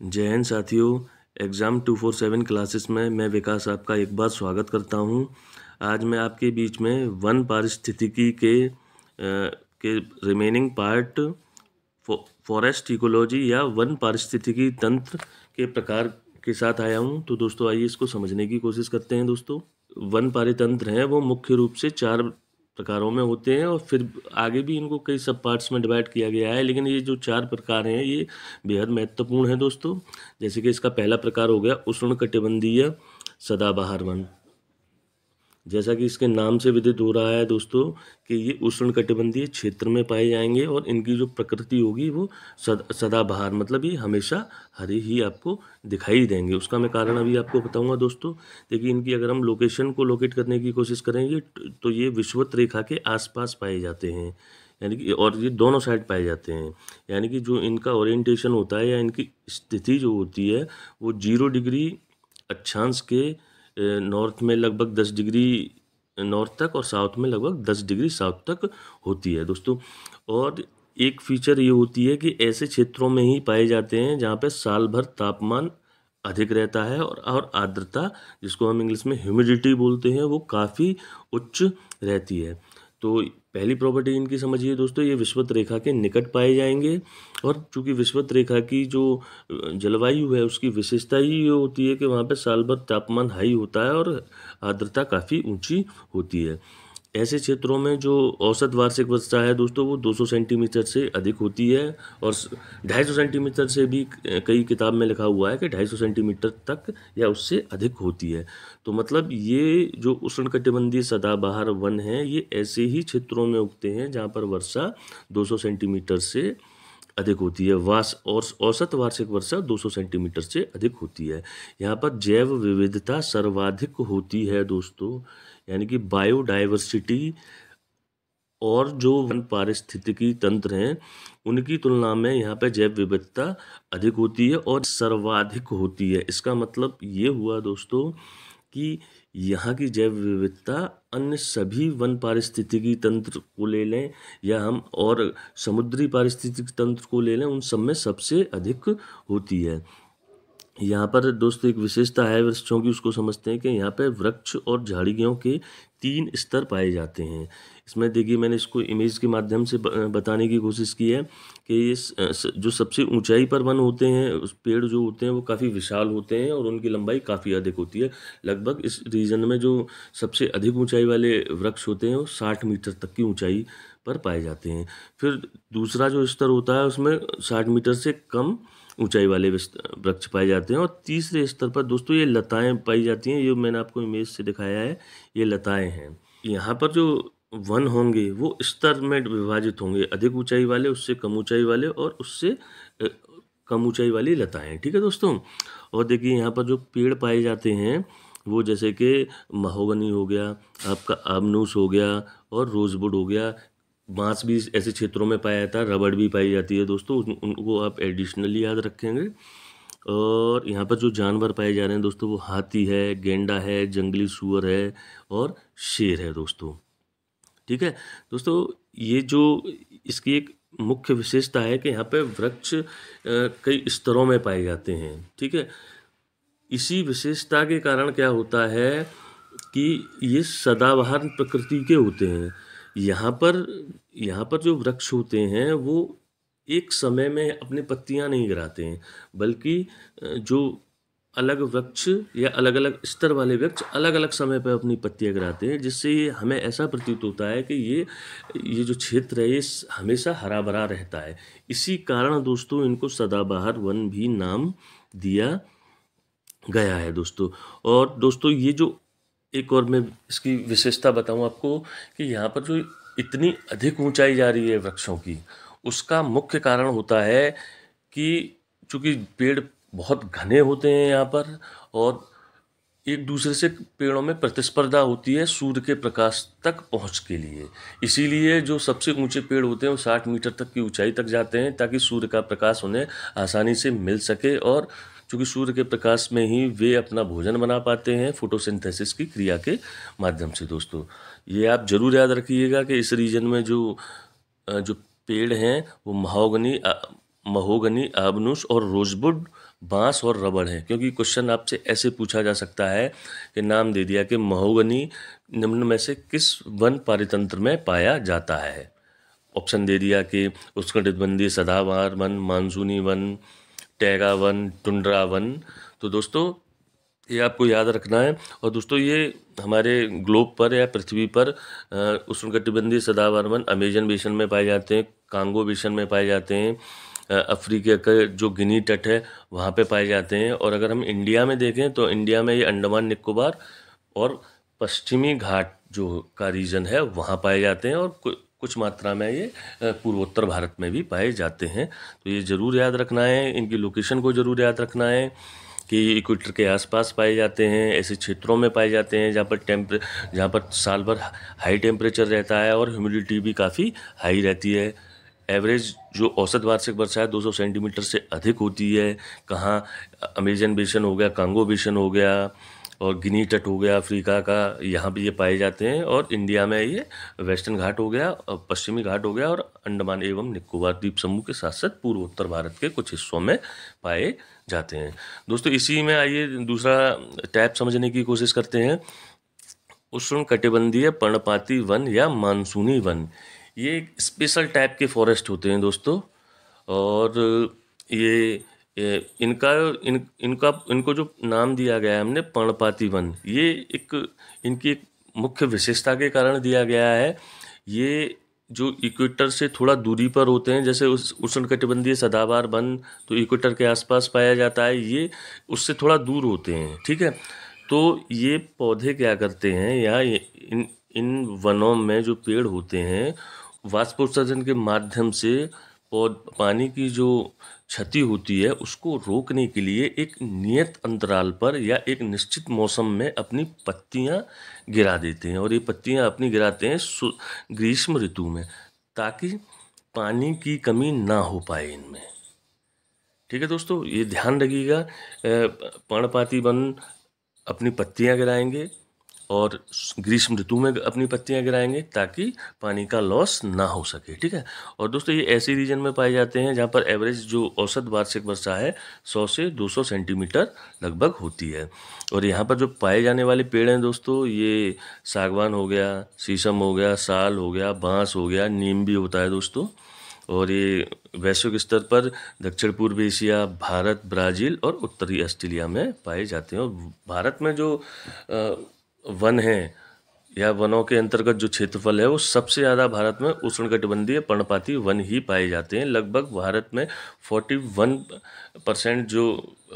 जय हिंद साथियों। Exam 247 classes में मैं विकास आपका एक बार स्वागत करता हूं। आज मैं आपके बीच में वन पारिस्थितिकी के रिमेनिंग पार्ट फॉरेस्ट इकोलॉजी या वन पारिस्थितिकी तंत्र के प्रकार के साथ आया हूं। तो दोस्तों आइए इसको समझने की कोशिश करते हैं। दोस्तों वन पारितंत्र हैं वो मुख्य रूप से 4 प्रकारों में होते हैं और फिर आगे भी इनको कई सब पार्ट्स में डिवाइड किया गया है, लेकिन ये जो 4 प्रकार हैं ये बेहद महत्वपूर्ण है दोस्तों। जैसे कि इसका पहला प्रकार हो गया उष्णकटिबंधीय सदाबहार वन। जैसा कि इसके नाम से विदित हो रहा है दोस्तों कि ये उष्णकटिबंधीय क्षेत्र में पाए जाएंगे और इनकी जो प्रकृति होगी वो सदाबहार मतलब ये हमेशा हरे ही आपको दिखाई देंगे। उसका मैं कारण अभी आपको बताऊंगा दोस्तों। देखिए इनकी अगर हम लोकेशन को लोकेट करने की कोशिश करेंगे तो ये विषुवत रेखा के आसपास पाए जाते हैं, यानी कि और ये दोनों साइड पाए जाते हैं। यानी कि जो इनका ओरिएंटेशन होता है या इनकी स्थिति जो होती है वो 0 डिग्री अक्षांश के नॉर्थ में लगभग 10 डिग्री नॉर्थ तक और साउथ में लगभग 10 डिग्री साउथ तक होती है दोस्तों। और एक फीचर ये होती है कि ऐसे क्षेत्रों में ही पाए जाते हैं जहाँ पे साल भर तापमान अधिक रहता है और आर्द्रता, जिसको हम इंग्लिश में ह्यूमिडिटी बोलते हैं, वो काफ़ी उच्च रहती है। तो पहली प्रॉपर्टी इनकी समझिए दोस्तों, ये विषुवत रेखा के निकट पाए जाएंगे। और चूंकि विषुवत रेखा की जो जलवायु है उसकी विशेषता ही ये होती है कि वहाँ पे साल भर तापमान हाई होता है और आर्द्रता काफ़ी ऊंची होती है। ऐसे क्षेत्रों में जो औसत वार्षिक वर्षा है दोस्तों वो 200 सेंटीमीटर से अधिक होती है और 250 सेंटीमीटर से भी कई किताब में लिखा हुआ है कि 250 सेंटीमीटर तक या उससे अधिक होती है। तो मतलब ये जो उष्णकटिबंधीय सदाबहार वन है ये ऐसे ही क्षेत्रों में उगते हैं जहाँ पर वर्षा 200 सेंटीमीटर से अधिक होती है। और औसत वार्षिक वर्षा 200 सेंटीमीटर से अधिक होती है। यहाँ पर जैव विविधता सर्वाधिक होती है दोस्तों, यानी कि बायोडाइवर्सिटी और जो वन पारिस्थितिकी तंत्र हैं उनकी तुलना में यहाँ पे जैव विविधता अधिक होती है और सर्वाधिक होती है। इसका मतलब ये हुआ दोस्तों कि यहाँ की जैव विविधता अन्य सभी वन पारिस्थितिकी तंत्र को ले लें या हम और समुद्री पारिस्थितिकी तंत्र को ले लें, उन सब में सबसे अधिक होती है। यहाँ पर दोस्तों एक विशेषता है वृक्षों की, उसको समझते हैं कि यहाँ पे वृक्ष और झाड़ियों के 3 स्तर पाए जाते हैं। इसमें देखिए मैंने इसको इमेज के माध्यम से बताने की कोशिश की है कि ये जो सबसे ऊंचाई पर वन होते हैं उस पेड़ जो होते हैं वो काफ़ी विशाल होते हैं और उनकी लंबाई काफ़ी अधिक होती है। लगभग इस रीजन में जो सबसे अधिक ऊंचाई वाले वृक्ष होते हैं वो 60 मीटर तक की ऊंचाई पर पाए जाते हैं। फिर दूसरा जो स्तर होता है उसमें 60 मीटर से कम ऊंचाई वाले वृक्ष पाए जाते हैं। और तीसरे स्तर पर दोस्तों ये लताएं पाई जाती हैं। ये मैंने आपको इमेज से दिखाया है, ये लताएं हैं। यहाँ पर जो वन होंगे वो स्तर में विभाजित होंगे, अधिक ऊंचाई वाले, उससे कम ऊंचाई वाले और उससे कम ऊंचाई वाली लताएं। ठीक है दोस्तों। और देखिए यहाँ पर जो पेड़ पाए जाते हैं वो जैसे कि महोगनी हो गया, आपका आमनूस हो गया और रोजवुड हो गया। बांस भी ऐसे क्षेत्रों में पाया जाता है, रबड़ भी पाई जाती है दोस्तों, उनको आप एडिशनली याद रखेंगे। और यहाँ पर जो जानवर पाए जा रहे हैं दोस्तों वो हाथी है, गेंडा है, जंगली सूअर है और शेर है दोस्तों। ठीक है दोस्तों, ये जो इसकी एक मुख्य विशेषता है कि यहाँ पे वृक्ष कई स्तरों में पाए जाते हैं। ठीक है, इसी विशेषता के कारण क्या होता है कि ये सदाबहार प्रकृति के होते हैं। यहाँ पर जो वृक्ष होते हैं वो एक समय में अपनी पत्तियां नहीं गिराते हैं, बल्कि जो अलग वृक्ष या अलग अलग स्तर वाले वृक्ष अलग अलग समय पर अपनी पत्तियां गिराते हैं, जिससे ये हमें ऐसा प्रतीत होता है कि ये जो क्षेत्र है ये हमेशा हरा भरा रहता है। इसी कारण दोस्तों इनको सदाबहार वन भी नाम दिया गया है दोस्तों। और दोस्तों ये जो एक और मैं इसकी विशेषता बताऊं आपको कि यहाँ पर जो इतनी अधिक ऊंचाई जा रही है वृक्षों की, उसका मुख्य कारण होता है कि चूंकि पेड़ बहुत घने होते हैं यहाँ पर और एक दूसरे से पेड़ों में प्रतिस्पर्धा होती है सूर्य के प्रकाश तक पहुँच के लिए। इसीलिए जो सबसे ऊंचे पेड़ होते हैं वो 60 मीटर तक की ऊंचाई तक जाते हैं ताकि सूर्य का प्रकाश उन्हें आसानी से मिल सके। और चूँकि सूर्य के प्रकाश में ही वे अपना भोजन बना पाते हैं फोटोसिंथेसिस की क्रिया के माध्यम से। दोस्तों ये आप जरूर याद रखिएगा कि इस रीजन में जो पेड़ हैं वो महोगनी, आबनूस और रोजवुड बांस और रबड़ है, क्योंकि क्वेश्चन आपसे ऐसे पूछा जा सकता है कि नाम दे दिया कि महोगनी निम्न में से किस वन पारितंत्र में पाया जाता है। ऑप्शन दे दिया कि उष्णकटिबंधीय सदाबहार वन, मानसूनी one, taiga one, tundra one. तो दोस्तों ये आपको याद रखना है। और दोस्तों ये हमारे ग्लोब पर या पृथ्वी पर उष्णकटिबंधीय सदाबहार वन अमेजन बेसिन में पाए जाते हैं, कांगो बेसिन में पाए जाते हैं, अफ्रीका का जो गिनी तट है वहाँ पे पाए जाते हैं। और अगर हम इंडिया में देखें तो इंडिया में ये अंडमान निकोबार और पश्चिमी घाट जो का रीजन है वहाँ पाए जाते हैं, और कुछ मात्रा में ये पूर्वोत्तर भारत में भी पाए जाते हैं। तो ये ज़रूर याद रखना है, इनकी लोकेशन को ज़रूर याद रखना है कि इक्वेटर के आसपास पाए जाते हैं, ऐसे क्षेत्रों में पाए जाते हैं जहाँ पर साल भर हाई टेम्परेचर रहता है और ह्यूमिडिटी भी काफ़ी हाई रहती है। एवरेज जो औसत वार्षिक वर्षा है 200 सेंटीमीटर से अधिक होती है। कहाँ अमेजन बेसिन हो गया, कांगो बेसिन हो गया और गिनी तट हो गया अफ्रीका का, यहाँ भी ये पाए जाते हैं। और इंडिया में ये वेस्टर्न घाट हो गया, पश्चिमी घाट हो गया और अंडमान एवं निकोबार द्वीप समूह के साथ साथ पूर्वोत्तर भारत के कुछ हिस्सों में पाए जाते हैं। दोस्तों इसी में आइए दूसरा टाइप समझने की कोशिश करते हैं। उष्णकटिबंधीय पर्णपाती वन या मानसूनी वन, ये एक स्पेशल टाइप के फॉरेस्ट होते हैं दोस्तों। और इनको जो नाम दिया गया है हमने पर्णपाती वन, ये इनकी एक मुख्य विशेषता के कारण दिया गया है। ये जो इक्वेटर से थोड़ा दूरी पर होते हैं, जैसे उष्णकटिबंधीय सदाबहार वन तो इक्वेटर के आसपास पाया जाता है, ये उससे थोड़ा दूर होते हैं, ठीक है। तो ये पौधे क्या करते हैं, या इन वनों में जो पेड़ होते हैं वाष्पोत्सर्जन के माध्यम से पानी की जो क्षति होती है उसको रोकने के लिए एक नियत अंतराल पर या एक निश्चित मौसम में अपनी पत्तियां गिरा देते हैं। और ये पत्तियां अपनी गिराते हैं ग्रीष्म ऋतु में, ताकि पानी की कमी ना हो पाए इनमें, ठीक है दोस्तों। ये ध्यान रखिएगा, पर्णपाती वन अपनी पत्तियां गिराएंगे और ग्रीष्म ऋतु में अपनी पत्तियां गिराएंगे ताकि पानी का लॉस ना हो सके, ठीक है। और दोस्तों ये ऐसे रीजन में पाए जाते हैं जहाँ पर एवरेज जो औसत वार्षिक वर्षा है 100 से 200 सेंटीमीटर लगभग होती है। और यहाँ पर जो पाए जाने वाले पेड़ हैं दोस्तों, ये सागवान हो गया, शीशम हो गया, साल हो गया, बांस हो गया, नीम भी होता है दोस्तों। और ये वैश्विक स्तर पर दक्षिण पूर्व एशिया, भारत, ब्राज़ील और उत्तरी ऑस्ट्रेलिया में पाए जाते हैं। और भारत में जो वन हैं या वनों के अंतर्गत जो क्षेत्रफल है वो सबसे ज़्यादा भारत में उष्णकटिबंधीय पर्णपाती वन ही पाए जाते हैं। लगभग भारत में 41% जो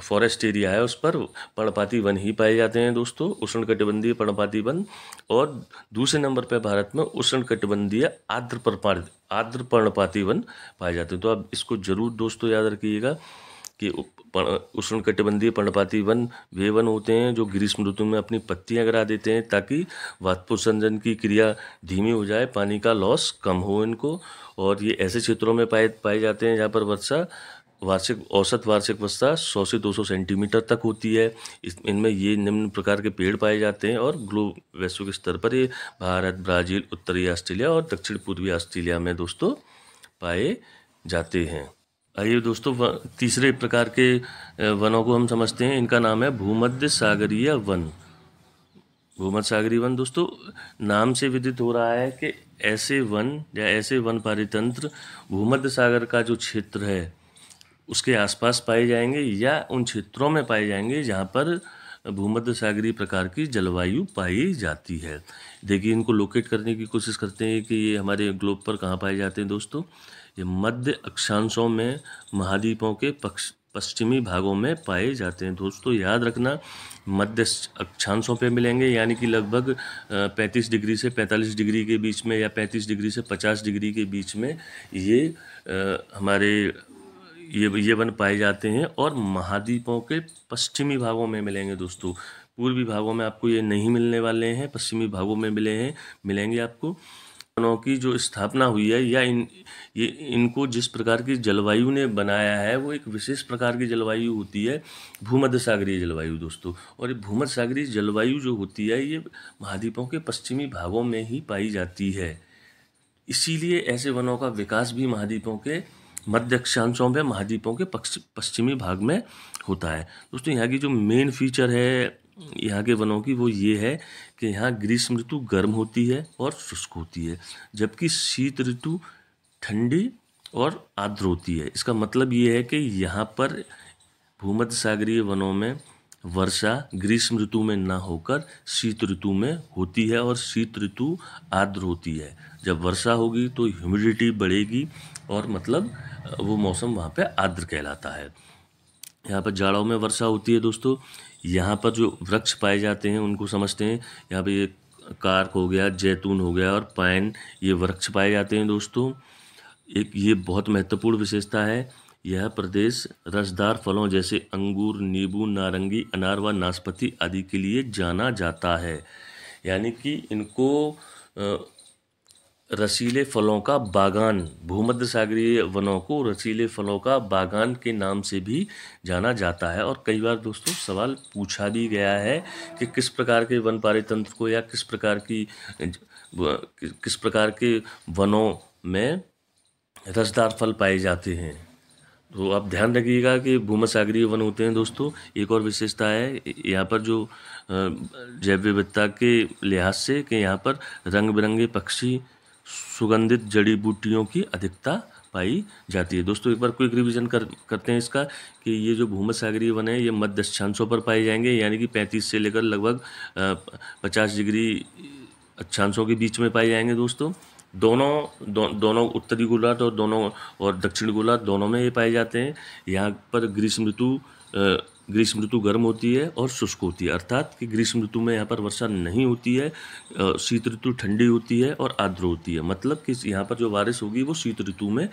फॉरेस्ट एरिया है उस पर पर्णपाती वन ही पाए जाते हैं दोस्तों, उष्णकटिबंधीय पर्णपाती वन। और दूसरे नंबर पर भारत में उष्णकटिबंधीय आर्द्र पर्णपाती वन पाए जाते हैं। तो आप इसको जरूर दोस्तों याद रखिएगा कि उष्णकटिबंधीय पर्णपाती वन वे वन होते हैं जो ग्रीष्म ऋतु में अपनी पत्तियां गिरा देते हैं ताकि वाष्पोत्सर्जन की क्रिया धीमी हो जाए, पानी का लॉस कम हो इनको। और ये ऐसे क्षेत्रों में पाए जाते हैं जहाँ पर औसत वार्षिक वर्षा 100 से 200 सेंटीमीटर तक होती है। इनमें ये निम्न प्रकार के पेड़ पाए जाते हैं और वैश्विक स्तर पर ये भारत, ब्राज़ील, उत्तरी ऑस्ट्रेलिया और दक्षिण पूर्वी ऑस्ट्रेलिया में दोस्तों पाए जाते हैं। आइए दोस्तों तीसरे प्रकार के वनों को हम समझते हैं। इनका नाम है भूमध्य सागरीय वन। भूमध्य सागरीय वन दोस्तों नाम से विदित हो रहा है कि ऐसे वन या ऐसे वन पारितंत्र भूमध्य सागर का जो क्षेत्र है उसके आसपास पाए जाएंगे या उन क्षेत्रों में पाए जाएंगे जहाँ पर भूमध्य सागरीय प्रकार की जलवायु पाई जाती है। देखिए इनको लोकेट करने की कोशिश करते हैं कि ये हमारे ग्लोब पर कहाँ पाए जाते हैं दोस्तों। ये मध्य अक्षांशों में महाद्वीपों के पश्चिमी भागों में पाए जाते हैं दोस्तों। याद रखना मध्य अक्षांशों पे मिलेंगे, यानी कि लगभग 35 डिग्री से 45 डिग्री के बीच में या 35 डिग्री से 50 डिग्री के बीच में ये हमारे ये वन पाए जाते हैं। और महाद्वीपों के पश्चिमी भागों में मिलेंगे दोस्तों। पूर्वी भागों में आपको ये नहीं मिलने वाले हैं, पश्चिमी भागों में मिलेंगे आपको। वनों की जो स्थापना हुई है या इनको जिस प्रकार की जलवायु ने बनाया है वो एक विशेष प्रकार की जलवायु होती है, भूमध्य सागरीय जलवायु दोस्तों। और ये भूमध्य सागरीय जलवायु जो होती है ये महाद्वीपों के पश्चिमी भागों में ही पाई जाती है। इसीलिए ऐसे वनों का विकास भी महाद्वीपों के मध्य अक्षांशों में महाद्वीपों के पश्चिमी भाग में होता है। दोस्तों यहाँ की जो मेन फीचर है यहाँ के वनों की वो ये है कि यहाँ ग्रीष्म ऋतु गर्म होती है और शुष्क होती है, जबकि शीत ऋतु ठंडी और आर्द्र होती है। इसका मतलब ये है कि यहाँ पर भूमध्य सागरीय वनों में वर्षा ग्रीष्म ऋतु में ना होकर शीत ऋतु में होती है और शीत ऋतु आर्द्र होती है। जब वर्षा होगी तो ह्यूमिडिटी बढ़ेगी और मतलब वो मौसम वहाँ पे आर्द्र कहलाता है। यहाँ पर जाड़ों में वर्षा होती है दोस्तों। यहाँ पर जो वृक्ष पाए जाते हैं उनको समझते हैं। यहाँ पे ये कार्क हो गया, जैतून हो गया और पाइन, ये वृक्ष पाए जाते हैं दोस्तों। एक ये बहुत महत्वपूर्ण विशेषता है, यह प्रदेश रसदार फलों जैसे अंगूर, नींबू, नारंगी, अनार व नाशपाती आदि के लिए जाना जाता है। यानी कि इनको रसीले फलों का बागान, भूमध्य सागरीय वनों को रसीले फलों का बागान के नाम से भी जाना जाता है। और कई बार दोस्तों सवाल पूछा भी गया है कि किस प्रकार के वन पारितंत्र को या किस प्रकार के वनों में रसदार फल पाए जाते हैं। तो आप ध्यान रखिएगा कि भूमध्य सागरीय वन होते हैं दोस्तों। एक और विशेषता है यहाँ पर जो जैव विविधता के लिहाज से कि यहाँ पर रंग बिरंगे पक्षी, सुगंधित जड़ी बूटियों की अधिकता पाई जाती है। दोस्तों एक बार क्विक रिवीजन करते हैं इसका कि ये जो भूमध्य सागरीय वन है ये मध्य अक्षांशों पर पाए जाएंगे, यानी कि 35 से लेकर लगभग 50 डिग्री अक्षांशों के बीच में पाए जाएंगे दोस्तों। दोनों उत्तरी गोलार्ध और दक्षिणी गोलार्ध दोनों में ये पाए जाते हैं। यहाँ पर ग्रीष्म ऋतु गर्म होती है और शुष्क होती है, अर्थात कि ग्रीष्म ऋतु में यहाँ पर वर्षा नहीं होती है। शीत ऋतु ठंडी होती है और आर्द्र होती है, मतलब कि यहाँ पर जो बारिश होगी वो शीत ऋतु में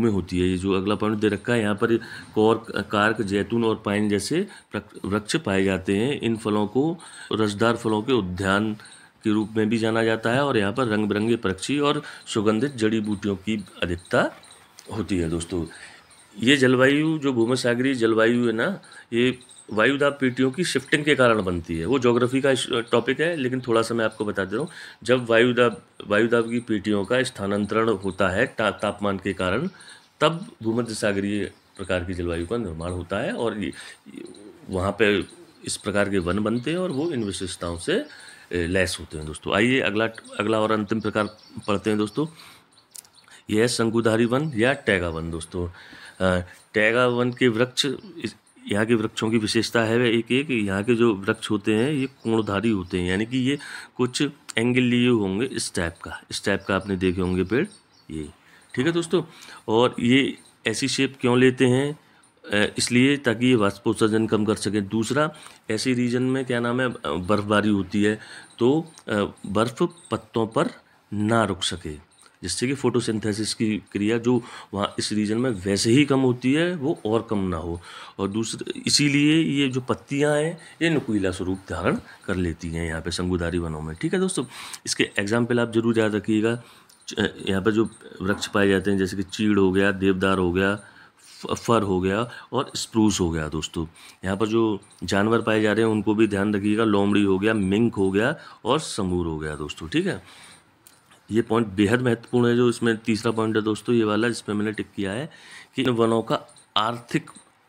होती है। ये जो अगला पॉइंट दे रखा है यहाँ पर कार्क, जैतून और पाइन जैसे वृक्ष पाए जाते हैं। इन फलों को रसदार फलों के उद्यान के रूप में भी जाना जाता है और यहाँ पर रंग बिरंगे पक्षी और सुगंधित जड़ी बूटियों की अधिकता होती है दोस्तों। ये जलवायु जो भूमध्य सागरीय जलवायु है ना, ये वायुदाब पेटियों की शिफ्टिंग के कारण बनती है। वो ज्योग्राफी का टॉपिक है, लेकिन थोड़ा सा मैं आपको बता दे रहा हूँ। जब वायुदाब की पेटियों का स्थानांतरण होता है तापमान के कारण, तब भूमध्य सागरीय प्रकार की जलवायु का निर्माण होता है और वहाँ पे इस प्रकार के वन बनते हैं और वो इन विशेषताओं से लैस होते हैं दोस्तों। आइए अगला और अंतिम प्रकार पढ़ते हैं दोस्तों। यह है शंकुधारी वन या टैगा वन दोस्तों। टैगा वन के वृक्ष, यहाँ के वृक्षों की विशेषता है एक यहाँ के जो वृक्ष होते हैं ये कोणधारी होते हैं, यानी कि ये कुछ एंगल लिए होंगे इस टाइप का आपने देखे होंगे पेड़, ये ठीक है दोस्तों। और ये ऐसी शेप क्यों लेते हैं, इसलिए ताकि ये वाष्पोत्सर्जन कम कर सकें। दूसरा, ऐसी रीजन में क्या नाम है बर्फबारी होती है तो बर्फ़ पत्तों पर ना रुक सके, जिससे कि फोटोसिंथेसिस की क्रिया जो वहाँ इस रीजन में वैसे ही कम होती है वो और कम ना हो। और दूसरे, इसीलिए ये जो पत्तियाँ हैं ये नुकीला स्वरूप धारण कर लेती हैं यहाँ पे शंकुधारी वनों में, ठीक है दोस्तों। इसके एग्जाम्पल आप जरूर याद रखिएगा। यहाँ पर जो वृक्ष पाए जाते हैं जैसे कि चीड़ हो गया, देवदार हो गया, फर हो गया और स्प्रूस हो गया दोस्तों। यहाँ पर जो जानवर पाए जा रहे हैं उनको भी ध्यान रखिएगा, लोमड़ी हो गया, मिंक हो गया और समूर हो गया दोस्तों, ठीक है। ये पॉइंट बेहद महत्वपूर्ण है। जो इसमें तीसरा पॉइंट है दोस्तों ये वाला, जिसमें मैंने टिक किया है कि इन वनों का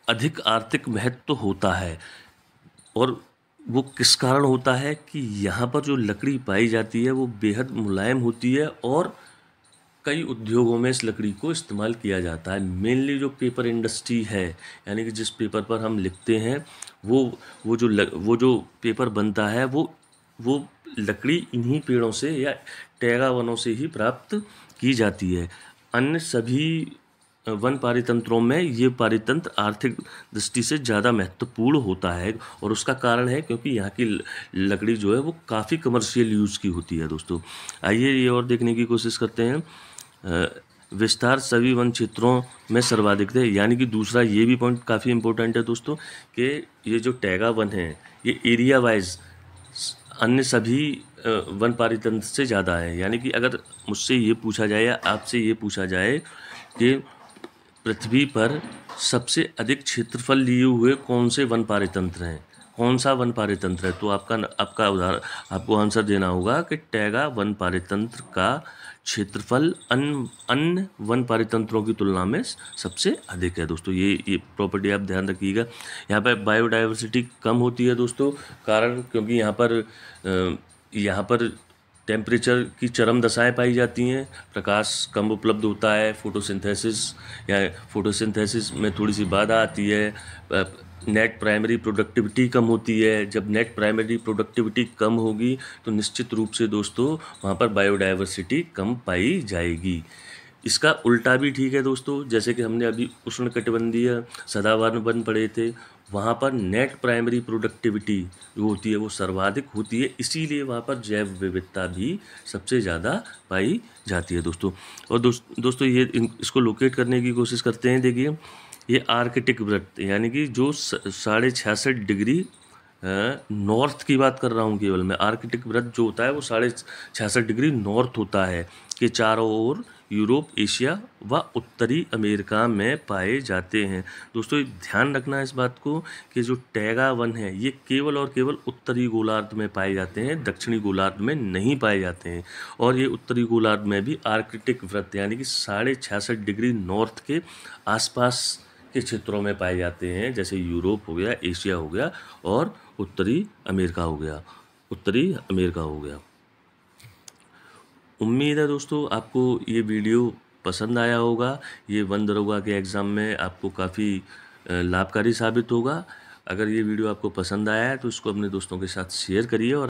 अधिक आर्थिक महत्व होता है। और वो किस कारण होता है कि यहाँ पर जो लकड़ी पाई जाती है वो बेहद मुलायम होती है और कई उद्योगों में इस लकड़ी को इस्तेमाल किया जाता है। मेनली जो पेपर इंडस्ट्री है, यानी कि जिस पेपर पर हम लिखते हैं वो जो पेपर बनता है वो लकड़ी इन्हीं पेड़ों से या टैगा वनों से ही प्राप्त की जाती है। अन्य सभी वन पारितंत्रों में ये पारितंत्र आर्थिक दृष्टि से ज़्यादा महत्वपूर्ण होता है और उसका कारण है क्योंकि यहाँ की लकड़ी जो है वो काफ़ी कमर्शियल यूज़ की होती है दोस्तों। आइए ये और देखने की कोशिश करते हैं। विस्तार सभी वन क्षेत्रों में सर्वाधिक है, यानी कि दूसरा ये भी पॉइंट काफ़ी इंपॉर्टेंट है दोस्तों कि ये जो टैगा वन है ये एरिया वाइज अन्य सभी वन पारितंत्र से ज़्यादा है। यानी कि अगर मुझसे ये पूछा जाए या आपसे ये पूछा जाए कि पृथ्वी पर सबसे अधिक क्षेत्रफल लिए हुए कौन से वन पारितंत्र हैं, कौन सा वन पारितंत्र है? तो आपका उदाहरण आपको आंसर देना होगा कि टैगा वन पारितंत्र का क्षेत्रफल अन्य वन पारितंत्रों की तुलना में सबसे अधिक है दोस्तों। ये प्रॉपर्टी आप ध्यान रखिएगा। यहाँ पर बायोडाइवर्सिटी कम होती है दोस्तों, कारण क्योंकि यहाँ पर टेम्परेचर की चरम दशाएं पाई जाती हैं, प्रकाश कम उपलब्ध होता है, फोटोसिंथेसिस में थोड़ी सी बाधा आती है, नेट प्राइमरी प्रोडक्टिविटी कम होती है। जब नेट प्राइमरी प्रोडक्टिविटी कम होगी तो निश्चित रूप से दोस्तों वहाँ पर बायोडाइवर्सिटी कम पाई जाएगी। इसका उल्टा भी ठीक है दोस्तों, जैसे कि हमने अभी उष्णकटिबंधीय सदाबहार वन पढ़े थे, वहाँ पर नेट प्राइमरी प्रोडक्टिविटी जो होती है वो सर्वाधिक होती है, इसीलिए वहाँ पर जैव विविधता भी सबसे ज़्यादा पाई जाती है दोस्तों। और दोस्तों इसको लोकेट करने की कोशिश करते हैं। देखिए ये आर्कटिक वृत्त यानी कि जो 66.5 डिग्री नॉर्थ की बात कर रहा हूँ केवल मैं। आर्कटिक वृत्त जो होता है वो 66.5 डिग्री नॉर्थ होता है, कि चारों ओर यूरोप, एशिया व उत्तरी अमेरिका में पाए जाते हैं। दोस्तों ध्यान रखना है इस बात को कि जो टैगा वन है ये केवल और केवल उत्तरी गोलार्ध में पाए जाते हैं, दक्षिणी गोलार्ध में नहीं पाए जाते हैं। और ये उत्तरी गोलार्ध में भी आर्कटिक वृत्त यानी कि 66.5 डिग्री नॉर्थ के आसपास के क्षेत्रों में पाए जाते हैं, जैसे यूरोप हो गया, एशिया हो गया और उत्तरी अमेरिका हो गया। उम्मीद है दोस्तों आपको ये वीडियो पसंद आया होगा। ये वन दरोगा के एग्ज़ाम में आपको काफ़ी लाभकारी साबित होगा। अगर ये वीडियो आपको पसंद आया है तो इसको अपने दोस्तों के साथ शेयर करिए और